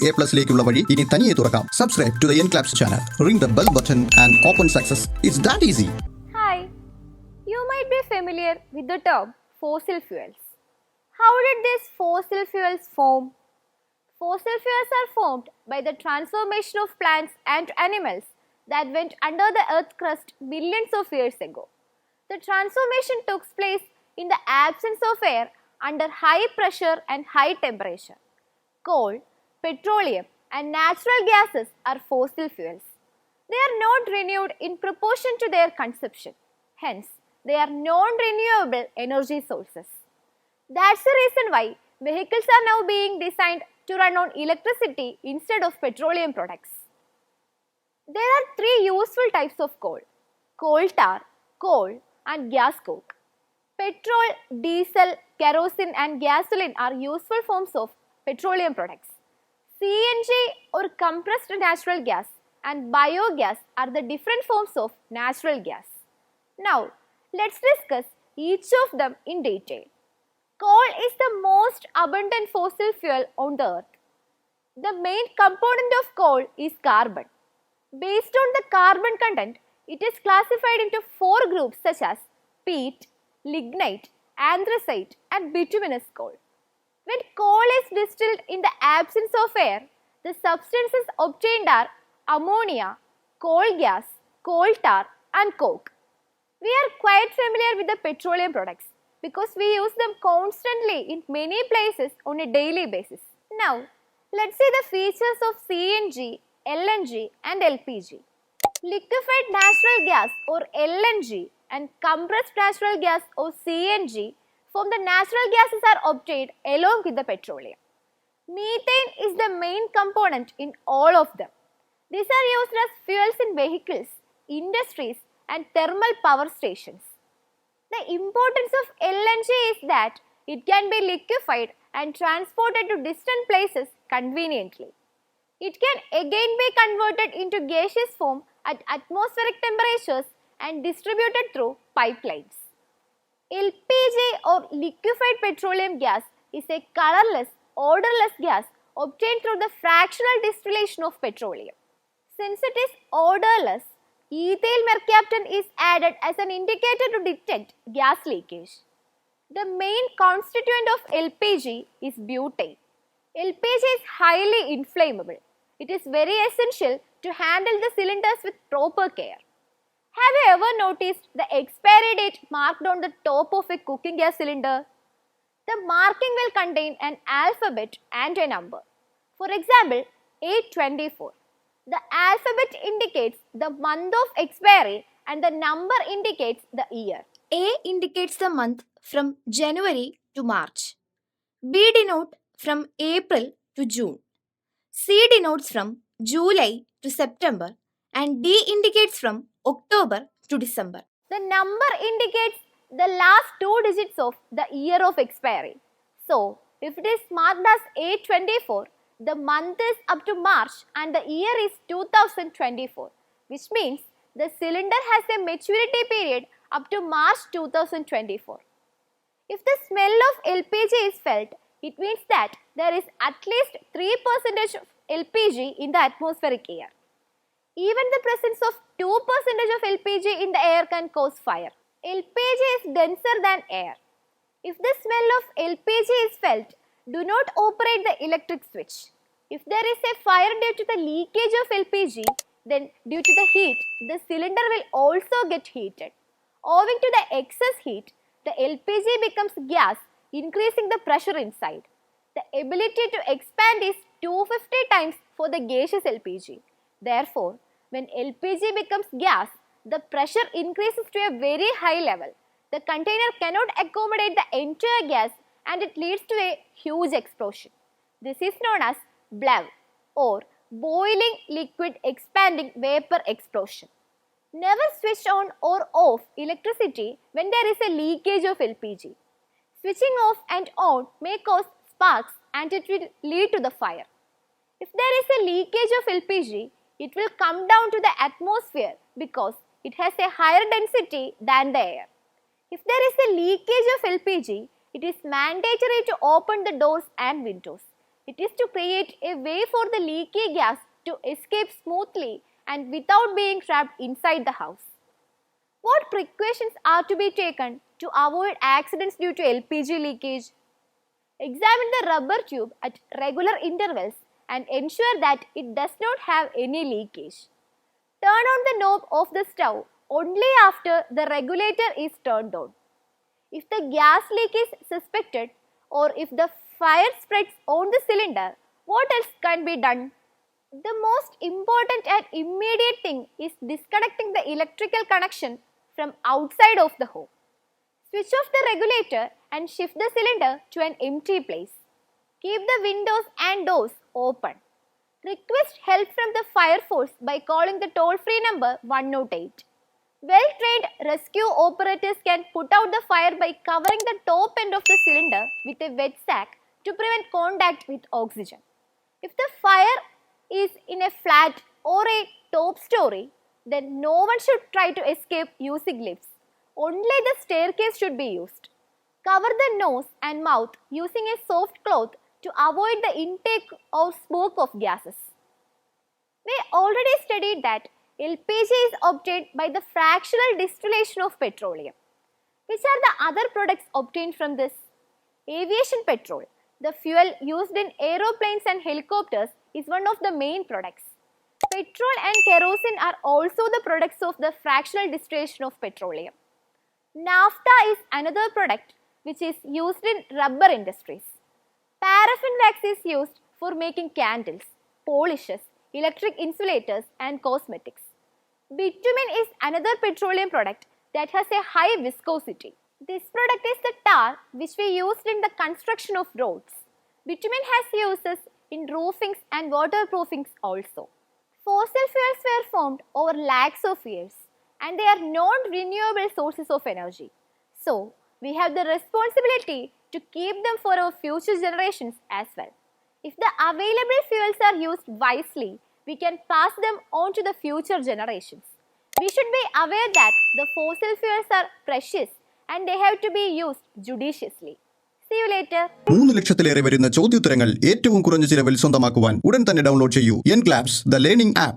ENCLAPSലേക്കുള്ള വഴി ഇനി തനിയെ തുറക്കാം. Subscribe to the ENCLAPS channel. Ring the bell button and open success. It's that easy. Hi. You might be familiar with the term fossil fuels. How did these fossil fuels form? Fossil fuels are formed by the transformation of plants and animals that went under the earth crust millions of years ago. The transformation took place in the absence of air under high pressure and high temperature. Coal, petroleum and natural gases are fossil fuels. They are not renewed in proportion to their consumption. Hence, they are non-renewable energy sources. That's the reason why vehicles are now being designed to run on electricity instead of petroleum products. There are three useful types of coal: coal tar, coal and gas coke. Petrol, diesel, kerosene and gasoline are useful forms of petroleum products. CNG or compressed natural gas and biogas are the different forms of natural gas. Now, let's discuss each of them in detail. Coal is the most abundant fossil fuel on the earth. The main component of coal is carbon. Based on the carbon content, it is classified into four groups such as peat, lignite, anthracite and bituminous coal. When coal is distilled in the absence of air, the substances obtained are ammonia, coal gas, coal tar and coke. We are quite familiar with the petroleum products because we use them constantly in many places on a daily basis. Now, let's see the features of CNG, LNG and LPG. Liquefied natural gas or LNG and compressed natural gas or CNG from the natural gases are obtained along with the petroleum. Methane is the main component in all of them. These are used as fuels in vehicles, industries and thermal power stations. The importance of LNG is that it can be liquefied and transported to distant places conveniently. It can again be converted into gaseous form at atmospheric temperatures and distributed through pipelines. LPG or liquefied petroleum gas is a colorless, odorless gas obtained through the fractional distillation of petroleum. Since it is odorless, ethyl mercaptan is added as an indicator to detect gas leakage. The main constituent of LPG is butane. LPG is highly inflammable. It is very essential to handle the cylinders with proper care. Have you ever noticed the expiry date marked on the top of a cooking gas cylinder? The marking will contain an alphabet and a number. For example, 824. The alphabet indicates the month of expiry and the number indicates the year. A indicates the month from January to March. B denotes from April to June. C denotes from July to September and D indicates from October to December. The number indicates the last two digits of the year of expiry. So, if it is marked as 824, the month is up to March and the year is 2024, which means the cylinder has a maturity period up to March 2024. If the smell of LPG is felt, it means that there is at least 3% of LPG in the atmospheric air. Even the presence of 2% of LPG in the air can cause fire. LPG is denser than air. If the smell of LPG is felt, do not operate the electric switch. If there is a fire due to the leakage of LPG, then due to the heat, the cylinder will also get heated. Owing to the excess heat, the LPG becomes gas, increasing the pressure inside. The ability to expand is 250 times for the gaseous LPG. Therefore, when LPG becomes gas, the pressure increases to a very high level. The container cannot accommodate the entire gas and it leads to a huge explosion. This is known as BLEV or boiling liquid expanding vapor explosion. Never switch on or off electricity when there is a leakage of LPG. Switching off and on may cause sparks and it will lead to the fire. If there is a leakage of LPG, it will come down to the atmosphere because it has a higher density than the air. If there is a leakage of LPG, it is mandatory to open the doors and windows. It is to create a way for the leaky gas to escape smoothly and without being trapped inside the house. What precautions are to be taken to avoid accidents due to LPG leakage? Examine the rubber tube at regular intervals and ensure that it does not have any leakage. Turn on the knob of the stove only after the regulator is turned on. If the gas leak is suspected or if the fire spreads on the cylinder, what else can be done? The most important and immediate thing is disconnecting the electrical connection from outside of the home. Switch off the regulator and shift the cylinder to an empty place. Keep the windows and doors open. Request help from the fire force by calling the toll-free number 108. Well-trained rescue operators can put out the fire by covering the top end of the cylinder with a wet sack to prevent contact with oxygen. If the fire is in a flat or a top story, then no one should try to escape using lifts. Only the staircase should be used. Cover the nose and mouth using a soft cloth to avoid the intake of smoke of gases. We already studied that LPG is obtained by the fractional distillation of petroleum. Which are the other products obtained from this? Aviation petrol, the fuel used in aeroplanes and helicopters, is one of the main products. Petrol and kerosene are also the products of the fractional distillation of petroleum. Naphtha is another product which is used in rubber industries. Paraffin wax is used for making candles, polishes, electric insulators and cosmetics. Bitumen is another petroleum product that has a high viscosity. This product is the tar which we used in the construction of roads. Bitumen has uses in roofings and waterproofings also. Fossil fuels were formed over lakhs of years and they are non-renewable sources of energy. So, we have the responsibility to keep them for our future generations as well. If the available fuels are used wisely, we can pass them on to the future generations. We should be aware that the fossil fuels are precious and they have to be used judiciously. See you later. 3 ലക്ഷത്തിലേറെ വരുന്ന ചോദ്യോത്തരങ്ങൾ ഏറ്റവും കുറഞ്ഞ ചിലവിൽ സ്വന്തമാക്കുവാൻ ഉടൻ തന്നെ download ചെയ്യൂ എൻക്ലാപ്സ് the learning app.